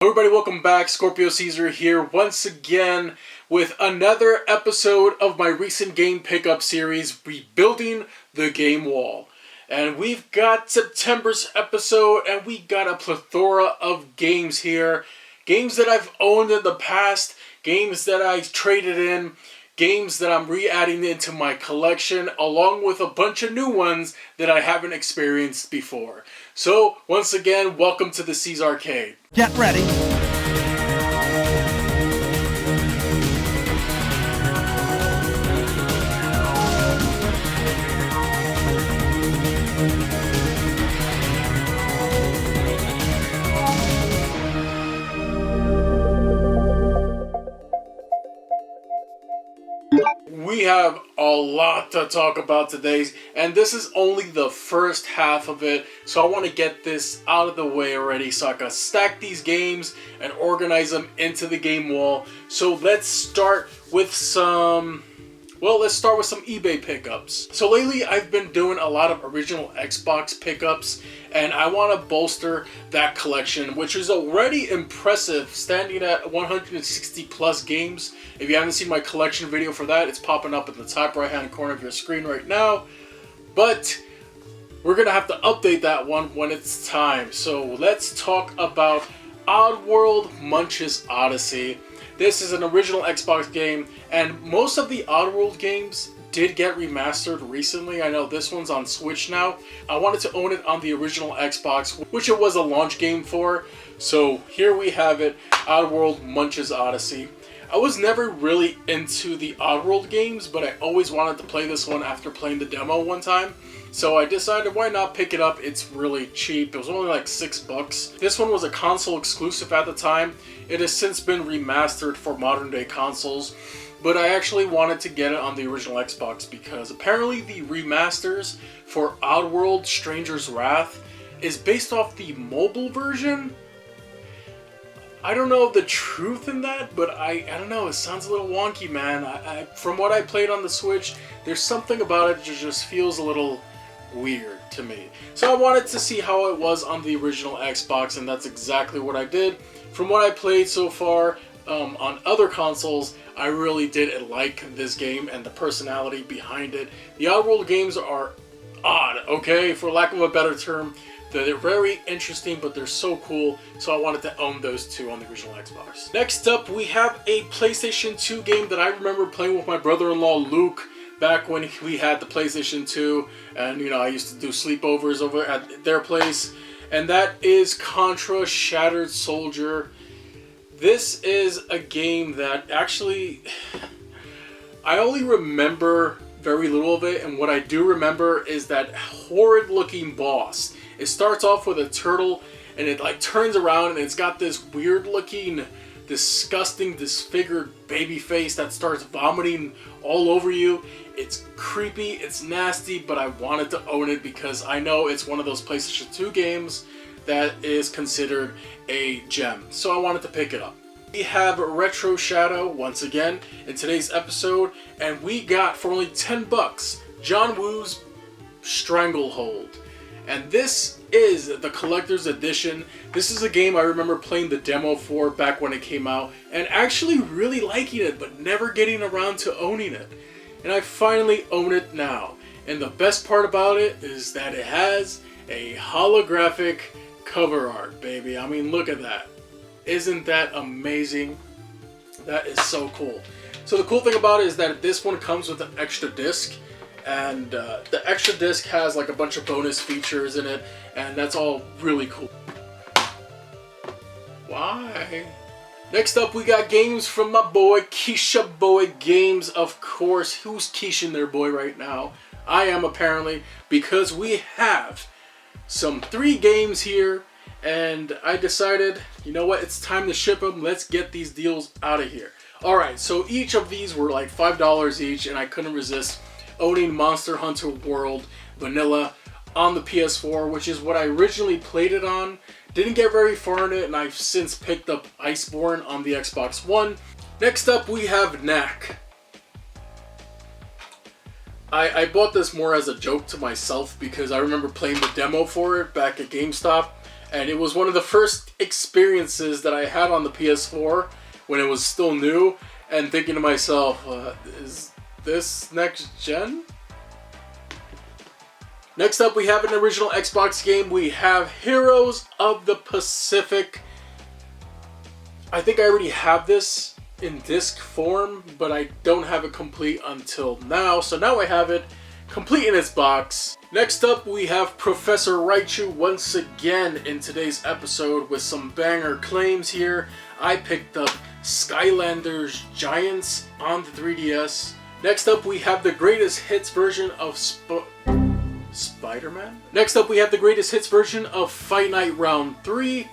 Everybody, welcome back. Scorpio Caesar here once again with another episode of my recent game pickup series, Rebuilding the Game Wall. And we've got September's episode, and we got a plethora of games here. Games that I've owned in the past, games that I traded in, games that I'm re-adding into my collection, along with a bunch of new ones that I haven't experienced before. So, once again, welcome to the C's Arcade. Get ready. We have a lot to talk about today, and this is only the first half of it, so I want to get this out of the way already so I can stack these games and organize them into the game wall. So let's start with some eBay pickups. So lately I've been doing a lot of original Xbox pickups, and I want to bolster that collection, which is already impressive, standing at 160 plus games. If you haven't seen my collection video for that, it's popping up in the top right hand corner of your screen right now. But we're gonna have to update that one when it's time. So let's talk about Oddworld Munch's Odyssey. This is an original Xbox game, and most of the Oddworld games did get remastered recently. I know this one's on Switch now. I wanted to own it on the original Xbox, which it was a launch game for. So here we have it, Oddworld Munch's Odyssey. I was never really into the Oddworld games, but I always wanted to play this one after playing the demo one time. So I decided, why not pick it up? It's really cheap. It was only like $6. This one was a console exclusive at the time. It has since been remastered for modern day consoles, but I actually wanted to get it on the original Xbox because apparently the remasters for Oddworld Stranger's Wrath is based off the mobile version. I don't know the truth in that, but I don't know, it sounds a little wonky, man. From what I played on the Switch, there's something about it that just feels a little weird to me. So I wanted to see how it was on the original Xbox, and that's exactly what I did. From what I played so far on other consoles, I really did like this game and the personality behind it. The Oddworld games are odd, okay, for lack of a better term. They're very interesting, but they're so cool, so I wanted to own those two on the original Xbox. Next up, we have a PlayStation 2 game that I remember playing with my brother-in-law Luke back when we had the PlayStation 2, and I used to do sleepovers over at their place, and that is Contra Shattered Soldier. This is a game that actually I only remember very little of it, and what I do remember is that horrid looking boss. It starts off with a turtle, and it like turns around, and it's got this weird looking, disgusting, disfigured baby face that starts vomiting all over you. It's creepy, it's nasty, but I wanted to own it because I know it's one of those PlayStation 2 games that is considered a gem. So I wanted to pick it up. We have Retro Shadow once again in today's episode, and we got for only $10 John Woo's Stranglehold. And this is the collector's edition. This is a game I remember playing the demo for back when it came out and actually really liking it, but never getting around to owning it. And I finally own it now. And the best part about it is that it has a holographic cover art, baby. I mean, look at that. Isn't that amazing? That is so cool. So the cool thing about it is that this one comes with an extra disc. And the extra disc has like a bunch of bonus features in it, and that's all really cool. Why? Next up, we got games from my boy Keisha Boy Games, of course. Who's Keishing their boy right now? I am, apparently, because we have some 3 games here, and I decided, you know what, it's time to ship them. Let's get these deals out of here. Alright, so each of these were like $5 each, and I couldn't resist owning Monster Hunter World Vanilla on the PS4, which is what I originally played it on. Didn't get very far in it, and I've since picked up Iceborne on the Xbox One. Next up, we have Knack. I bought this more as a joke to myself because I remember playing the demo for it back at GameStop, and it was one of the first experiences that I had on the PS4 when it was still new, and thinking to myself, is this next gen? Next up, we have an original Xbox game. We have Heroes of the Pacific. I think I already have this in disc form, but I don't have it complete until now. So now I have it complete in its box. Next up, we have Professor Raichu once again in today's episode with some banger claims here. I picked up Skylanders Giants on the 3DS. Next up, we have the greatest hits version of Spider-Man? Next up, we have the greatest hits version of Fight Night Round 3.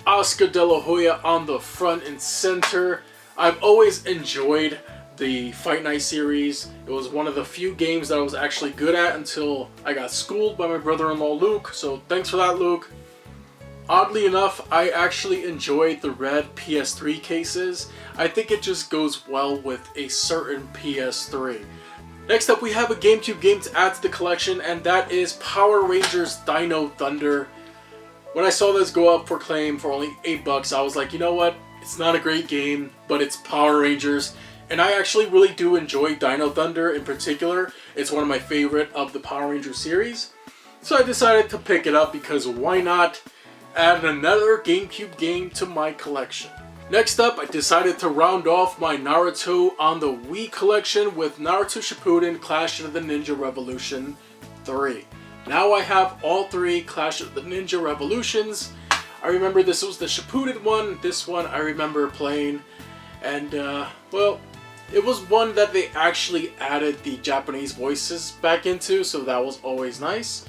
Oscar De La Hoya on the front and center. I've always enjoyed the Fight Night series. It was one of the few games that I was actually good at until I got schooled by my brother-in-law Luke, so thanks for that, Luke. Oddly enough, I actually enjoyed the red PS3 cases. I think it just goes well with a certain PS3. Next up, we have a GameCube game to add to the collection, and that is Power Rangers Dino Thunder. When I saw this go up for claim for only $8, I was like, you know what? It's not a great game, but it's Power Rangers. And I actually really do enjoy Dino Thunder in particular. It's one of my favorite of the Power Rangers series. So I decided to pick it up because why not add another GameCube game to my collection. Next up, I decided to round off my Naruto on the Wii collection with Naruto Shippuden Clash of the Ninja Revolution 3. Now I have all three Clash of the Ninja Revolutions. I remember this was the Shippuden one. This one I remember playing. And, well, it was one that they actually added the Japanese voices back into, so that was always nice.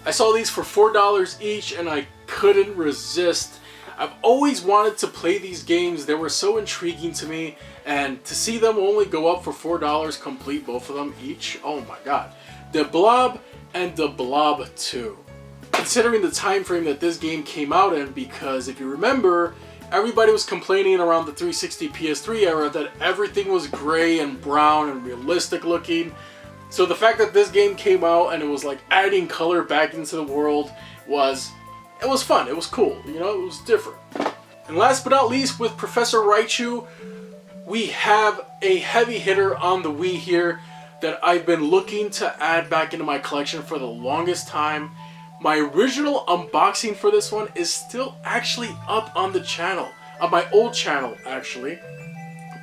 I saw these for $4 each, and I couldn't resist. I've always wanted to play these games. They were so intriguing to me, and to see them only go up for $4 complete, both of them each, oh my god. The Blob and The Blob 2. Considering the time frame that this game came out in, because if you remember, everybody was complaining around the 360 PS3 era that everything was gray and brown and realistic looking. So the fact that this game came out and it was like adding color back into the world was fun. It was cool. You know, it was different. And last but not least, with Professor Raichu, we have a heavy hitter on the Wii here that I've been looking to add back into my collection for the longest time. My original unboxing for this one is still actually up on the channel, on my old channel actually.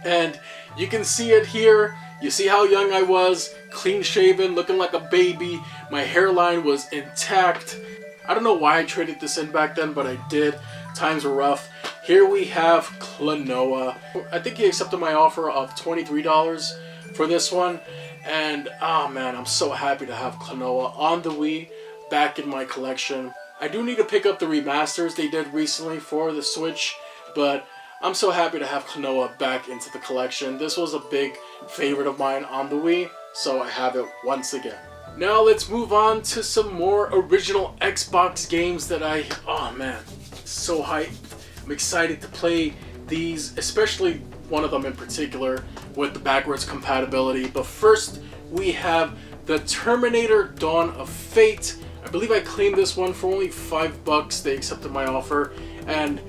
And you can see it here. You see how young I was, clean shaven, looking like a baby. My hairline was intact. I don't know why I traded this in back then, but I did. Times were rough. Here we have Klonoa. I think he accepted my offer of $23 for this one. And, oh man, I'm so happy to have Klonoa on the Wii back in my collection. I do need to pick up the remasters they did recently for the Switch, but I'm so happy to have Klonoa back into the collection. This was a big favorite of mine on the Wii, so I have it once again. Now let's move on to some more original Xbox games that oh man, so hyped. I'm excited to play these, especially one of them in particular with the backwards compatibility. But first, we have the Terminator Dawn of Fate. I believe I claimed this one for only $5. They accepted my offer, and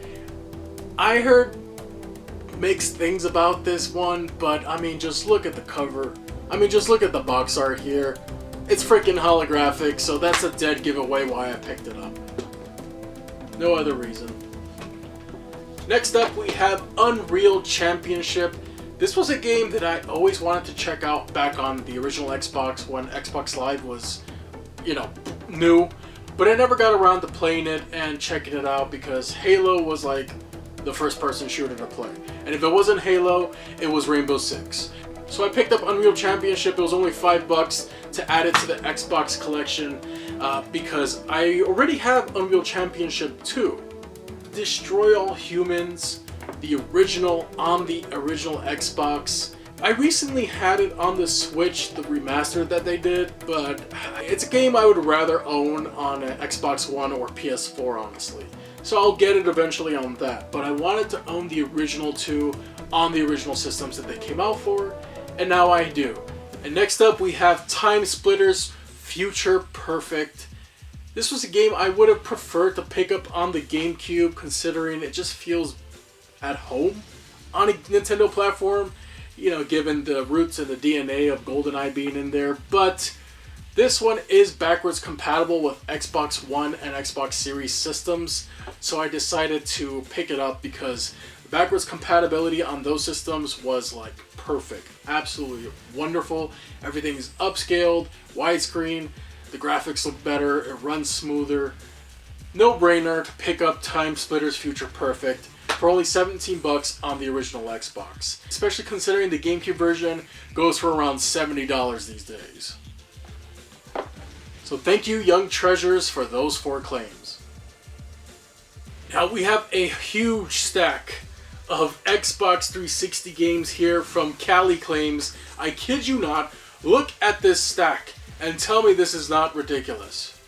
I heard mixed things about this one, but I mean, just look at the cover. I mean, just look at the box art here. It's freaking holographic, so that's a dead giveaway why I picked it up. No other reason. Next up, we have Unreal Championship. This was a game that I always wanted to check out back on the original Xbox when Xbox Live was, you know, new. But I never got around to playing it and checking it out because Halo was like the first person shooter to play. And if it wasn't Halo, it was Rainbow Six. So I picked up Unreal Championship. It was only $5 to add it to the Xbox collection because I already have Unreal Championship 2. Destroy All Humans, the original on the original Xbox. I recently had it on the Switch, the remaster that they did, but it's a game I would rather own on an Xbox One or PS4, honestly. So I'll get it eventually on that, but I wanted to own the original 2 on the original systems that they came out for, and now I do. And next up we have Time Splitters Future Perfect. This was a game I would have preferred to pick up on the GameCube, considering it just feels at home on a Nintendo platform, you know, given the roots and the DNA of GoldenEye being in there. But this one is backwards compatible with Xbox One and Xbox Series systems, so I decided to pick it up because the backwards compatibility on those systems was like perfect. Absolutely wonderful. Everything is upscaled, widescreen, the graphics look better, it runs smoother. No brainer to pick up Time Splitters Future Perfect for only $17 on the original Xbox. Especially considering the GameCube version goes for around $70 these days. So thank you, Young Treasures, for those 4 claims. Now we have a huge stack of Xbox 360 games here from Cali Claims. I kid you not, look at this stack and tell me this is not ridiculous.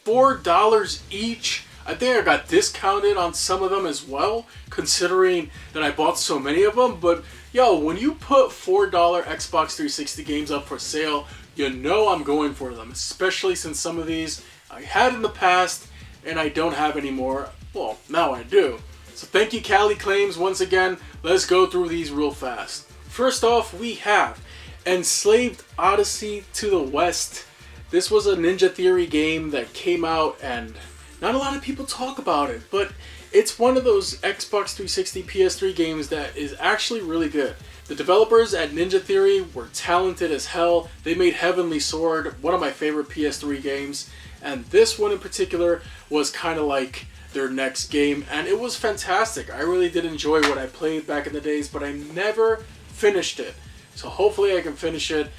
$4 each. I think I got discounted on some of them as well, considering that I bought so many of them. But yo, when you put $4 Xbox 360 games up for sale, you know I'm going for them, especially since some of these I had in the past and I don't have anymore. Well, now I do. So thank you, Cali Claims, once again. Let's go through these real fast. First off, we have Enslaved Odyssey to the West. This was a Ninja Theory game that came out and not a lot of people talk about it, but it's one of those Xbox 360 PS3 games that is actually really good. The developers at Ninja Theory were talented as hell. They made Heavenly Sword, one of my favorite PS3 games, and this one in particular was kind of like their next game, and it was fantastic. I really did enjoy what I played back in the days, but I never finished it. So hopefully I can finish it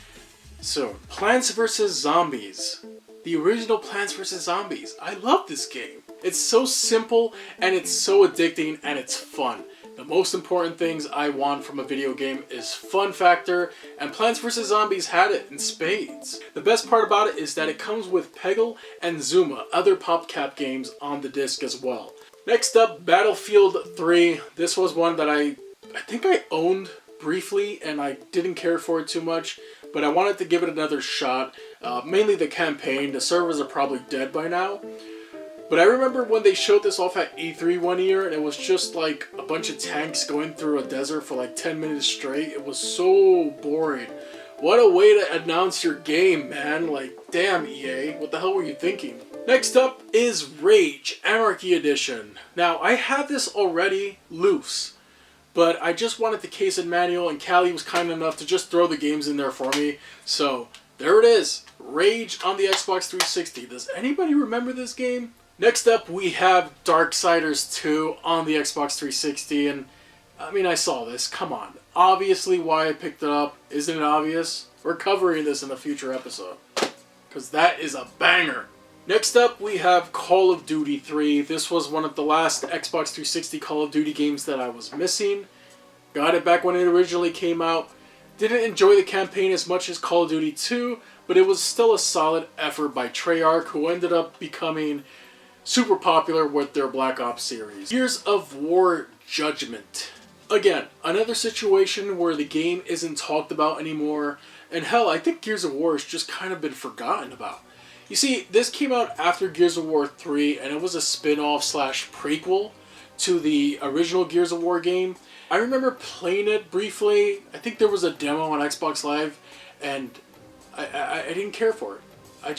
soon. Plants vs. Zombies. The original Plants vs. Zombies. I love this game. It's so simple, and it's so addicting, and it's fun. The most important things I want from a video game is fun factor, and Plants vs. Zombies had it in spades. The best part about it is that it comes with Peggle and Zuma, other PopCap games, on the disc as well. Next up, Battlefield 3. This was one that I think I owned briefly, and I didn't care for it too much, but I wanted to give it another shot. Mainly the campaign. The servers are probably dead by now. But I remember when they showed this off at E3 one year, and it was just like a bunch of tanks going through a desert for like 10 minutes straight. It was so boring. What a way to announce your game, man. Like, damn, EA, what the hell were you thinking? Next up is Rage Anarchy Edition. Now, I had this already loose, but I just wanted the case and manual, and Cali was kind enough to just throw the games in there for me. So, there it is. Rage on the Xbox 360. Does anybody remember this game? Next up, we have Darksiders 2 on the Xbox 360, and I mean, I saw this. Come on. Obviously why I picked it up. Isn't it obvious? We're covering this in a future episode, because that is a banger. Next up, we have Call of Duty 3. This was one of the last Xbox 360 Call of Duty games that I was missing. Got it back when it originally came out. Didn't enjoy the campaign as much as Call of Duty 2, but it was still a solid effort by Treyarch, who ended up becoming super popular with their Black Ops series. Gears of War Judgment. Again, another situation where the game isn't talked about anymore, and hell, I think Gears of War has just kind of been forgotten about. You see, this came out after Gears of War 3, and it was a spin-off slash prequel to the original Gears of War game. I remember playing it briefly. I think there was a demo on Xbox Live, and I didn't care for it. I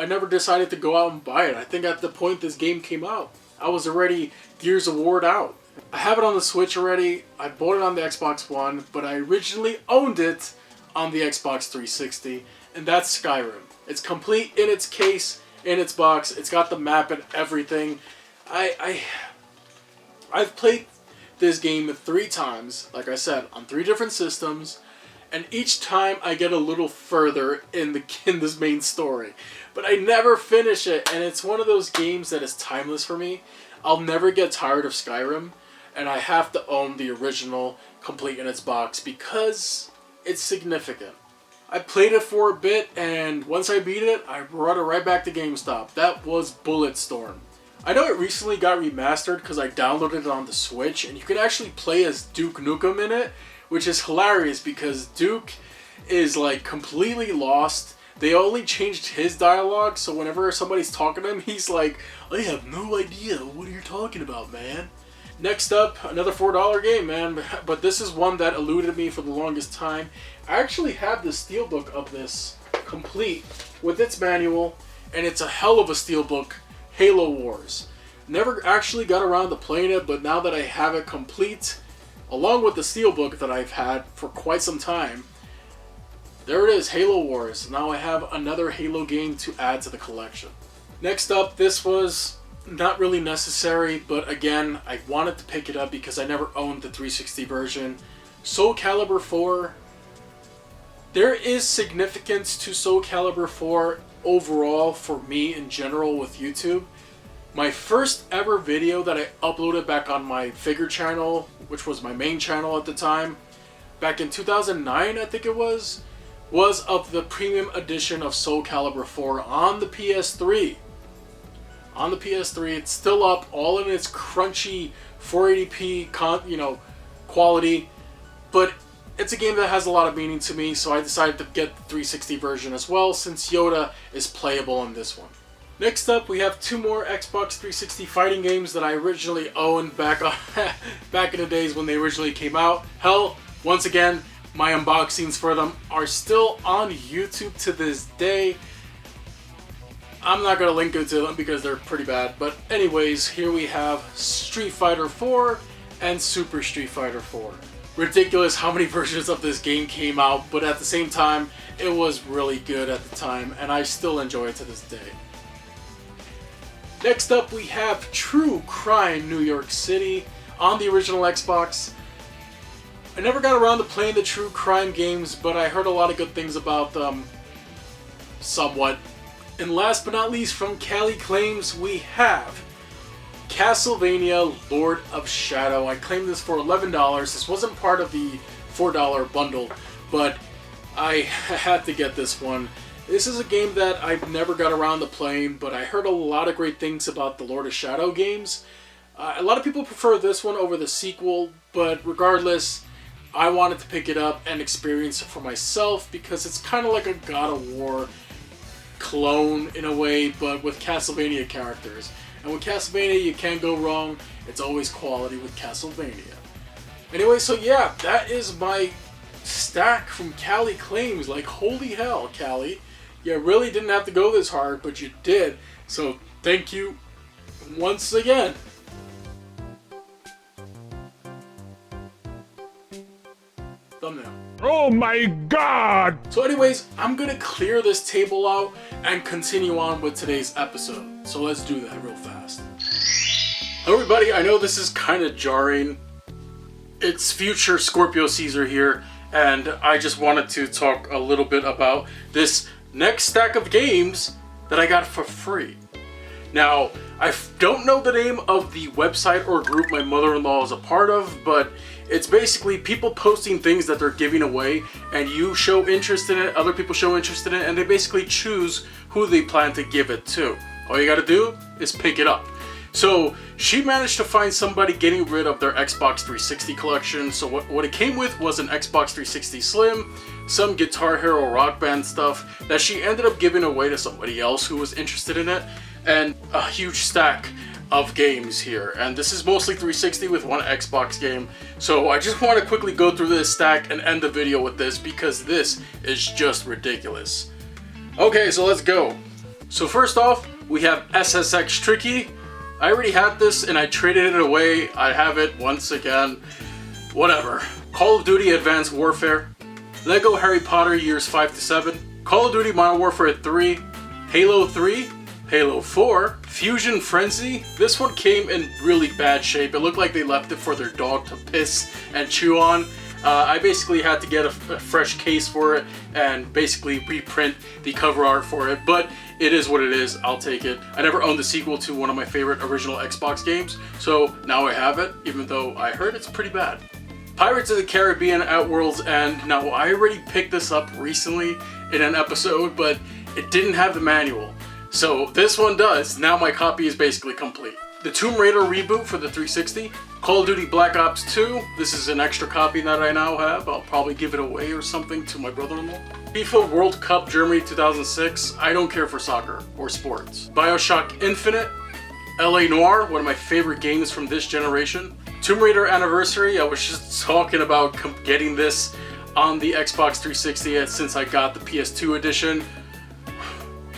never decided to go out and buy it. I think at the point this game came out, I was already Gears of War'd out. I have it on the Switch already. I bought it on the Xbox One, but I originally owned it on the Xbox 360, and that's Skyrim. It's complete in its case, in its box. It's got the map and everything. I've played this game 3 times, like I said, on 3 different systems. And each time I get a little further in this main story. But I never finish it, and it's one of those games that is timeless for me. I'll never get tired of Skyrim, and I have to own the original complete in its box because it's significant. I played it for a bit, and once I beat it, I brought it right back to GameStop. That was Bulletstorm. I know it recently got remastered because I downloaded it on the Switch, and you can actually play as Duke Nukem in it, which is hilarious because Duke is like completely lost. they only changed his dialogue, so whenever somebody's talking to him, he's like, I have no idea what you're talking about, man. Next up, another $4 game, man, but this is one that eluded me for the longest time. I actually have the steelbook of this complete with its manual, and it's a hell of a steelbook, Halo Wars. Never actually got around to playing it, but now that I have it complete, along with the steelbook that I've had for quite some time, there it is, Halo Wars. Now I have another Halo game to add to the collection. Next up, this was not really necessary, but again, I wanted to pick it up because I never owned the 360 version. Soul Calibur 4. There is significance to Soul Calibur 4 overall for me in general with YouTube. My first ever video that I uploaded back on my Figure channel, which was my main channel at the time, back in 2009 I think it was of the premium edition of Soul Calibur 4 on the PS3. On the PS3, it's still up, all in its crunchy 480p quality, but it's a game that has a lot of meaning to me, so I decided to get the 360 version as well, since Yoda is playable in this one. Next up, we have two more Xbox 360 fighting games that I originally owned back in the days when they originally came out. Hell, once again, my unboxings for them are still on YouTube to this day. I'm not going to link it to them because they're pretty bad. But anyways, here we have Street Fighter 4 and Super Street Fighter 4. Ridiculous how many versions of this game came out, but at the same time, it was really good at the time, and I still enjoy it to this day. Next up, we have True Crime New York City on the original Xbox. I never got around to playing the True Crime games, but I heard a lot of good things about them, somewhat. And last but not least, from Cali Claims, we have Castlevania Lord of Shadow. I claimed this for $11. This wasn't part of the $4 bundle, but I had to get this one. This is a game that I've never got around to playing, but I heard a lot of great things about the Lord of Shadow games. A lot of people prefer this one over the sequel, but regardless, I wanted to pick it up and experience it for myself because it's kind of like a God of War clone in a way, but with Castlevania characters. And with Castlevania, you can't go wrong. It's always quality with Castlevania. Anyway, so yeah, that is my stack from Cali Claims. Like, holy hell, Cali. You really didn't have to go this hard, but you did. So, thank you once again. Thumbnail. Oh my god! So anyways, I'm gonna clear this table out and continue on with today's episode. So let's do that real fast. Hello everybody, I know this is kind of jarring. It's future Scorpio Caesar here, and I just wanted to talk a little bit about this next stack of games that I got for free. Now, I don't know the name of the website or group my mother-in-law is a part of, but it's basically people posting things that they're giving away, and you show interest in it, other people show interest in it, and they basically choose who they plan to give it to. All you gotta do is pick it up. So she managed to find somebody getting rid of their Xbox 360 collection. So what it came with was an Xbox 360 Slim, some Guitar Hero Rock Band stuff that she ended up giving away to somebody else who was interested in it, and a huge stack of games here. And this is mostly 360 with one Xbox game. So I just want to quickly go through this stack and end the video with this because this is just ridiculous. Okay, so let's go. So first off, we have SSX Tricky. I already had this and I traded it away. I have it once again. Whatever. Call of Duty Advanced Warfare, Lego Harry Potter Years 5 to 7, Call of Duty Modern Warfare 3, Halo 3, Halo 4, Fusion Frenzy. This one came in really bad shape. It looked like they left it for their dog to piss and chew on. I basically had to get a fresh case for it and basically reprint the cover art for it, but it is what it is. I'll take it. I never owned the sequel to one of my favorite original Xbox games, so now I have it, even though I heard it's pretty bad. Pirates of the Caribbean at World's End. Now, I already picked this up recently in an episode, but it didn't have the manual. So this one does. Now my copy is basically complete. the Tomb Raider reboot for the 360, Call of Duty Black Ops 2, this is an extra copy that I now have, I'll probably give it away or something to my brother-in-law. FIFA World Cup Germany 2006, I don't care for soccer or sports. BioShock Infinite, LA Noire, one of my favorite games from this generation. Tomb Raider Anniversary, I was just talking about getting this on the Xbox 360 since I got the PS2 edition.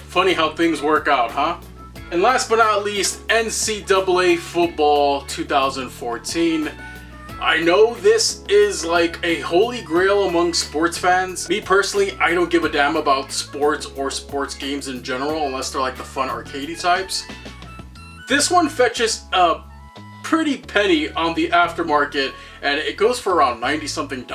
Funny how things work out, huh? And last but not least, NCAA Football 2014. I know this is like a holy grail among sports fans. Me personally, I don't give a damn about sports or sports games in general unless they're like the fun arcadey types. This one fetches a pretty penny on the aftermarket and it goes for around $90-something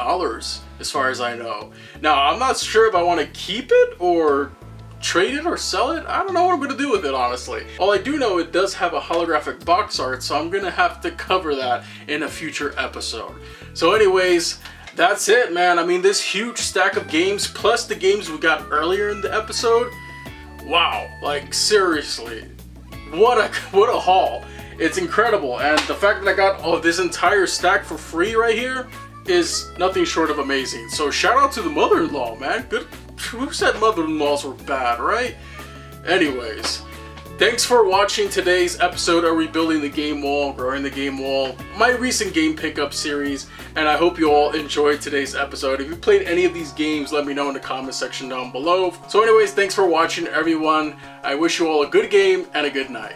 as far as I know. Now, I'm not sure if I want to keep it or trade it or sell it. I don't know what I'm gonna do with it, honestly. All I do know, it does have a holographic box art, so I'm gonna have to cover that in a future episode. So anyways, that's it, man. I mean, this huge stack of games plus the games we got earlier in the episode, wow, like seriously, what a haul. It's incredible, and the fact that I got this entire stack for free right here is nothing short of amazing. So shout out to the mother-in-law, man. Good. Who said mother-in-laws were bad, right? Anyways, thanks for watching today's episode of Rebuilding the Game Wall, Growing the Game Wall, my recent game pickup series, and I hope you all enjoyed today's episode. If you played any of these games, let me know in the comment section down below. So anyways, thanks for watching, everyone. I wish you all a good game and a good night.